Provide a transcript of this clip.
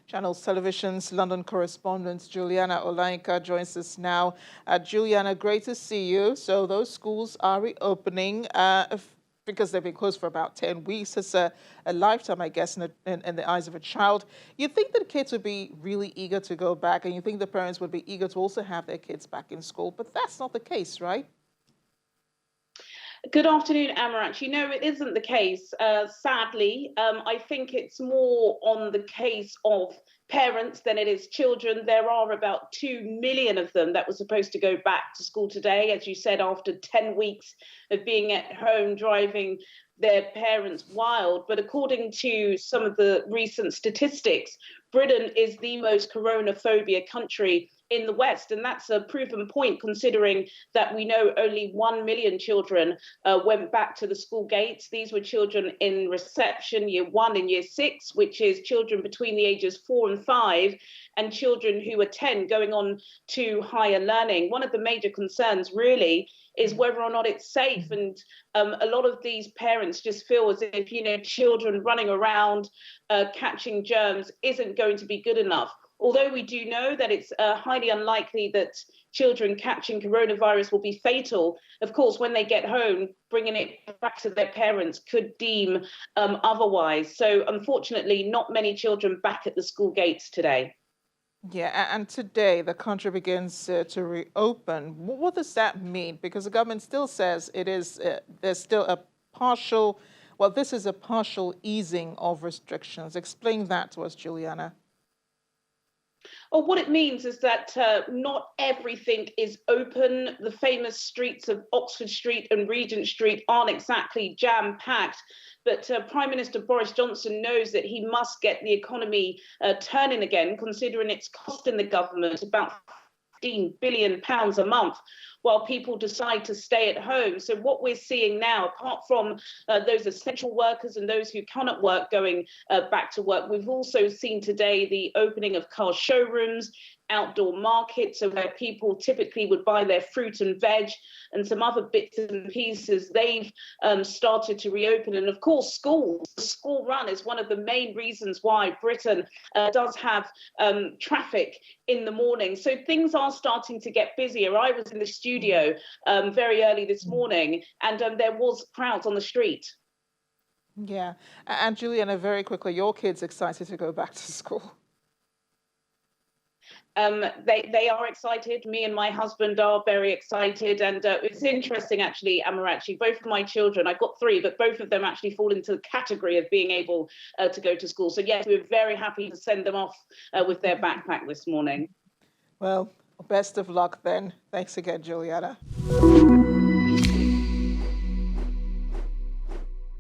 Channels Television's London correspondent Juliana Olayinka joins us now. Juliana, great to see you. So those schools are reopening because they've been closed for about 10 weeks. It's a lifetime, I guess, in the eyes of a child. You think that kids would be really eager to go back, and you think the parents would be eager to also have their kids back in school, but that's not the case, right? Good afternoon, Amaranth. You know, it isn't the case, sadly. I think it's more on the case of parents than it is children. There are about 2 million of them that were supposed to go back to school today, as you said, after 10 weeks of being at home driving their parents wild. But according to some of the recent statistics, Britain is the most coronaphobia country in the West. And that's a proven point, considering that we know only 1 million children went back to the school gates. These were children in reception year 1 and year 6, which is children between the ages 4 and 5, and children who are 10 going on to higher learning. One of the major concerns really is whether or not it's safe. And a lot of these parents just feel as if, you know, children running around catching germs isn't going to be good enough. Although we do know that it's highly unlikely that children catching coronavirus will be fatal, of course, when they get home, bringing it back to their parents could deem otherwise. So unfortunately, not many children back at the school gates today. Yeah, and today the country begins to reopen. What does that mean? Because the government still says it is there's still a partial, well, this is a partial easing of restrictions. Explain that to us, Juliana. Well, what it means is that not everything is open. The famous streets of Oxford Street and Regent Street aren't exactly jam-packed. But Prime Minister Boris Johnson knows that he must get the economy turning again, considering it's costing the government about £15 billion a month, while people decide to stay at home. So what we're seeing now, apart from those essential workers and those who cannot work going back to work, we've also seen today the opening of car showrooms, outdoor markets, so where people typically would buy their fruit and veg and some other bits and pieces. They've started to reopen. And of course, schools. The school run is one of the main reasons why Britain does have traffic in the morning. So things are starting to get busier. I was in the studio very early this morning, and there was crowds on the street. Yeah. And Juliana, very quickly, your kids excited to go back to school? They are excited. Me and my husband are very excited. And it's interesting, actually, Amarachi, both of my children, I've got 3, but both of them actually fall into the category of being able to go to school. So, yes, we're very happy to send them off with their backpack this morning. Well, best of luck then. Thanks again, Juliana.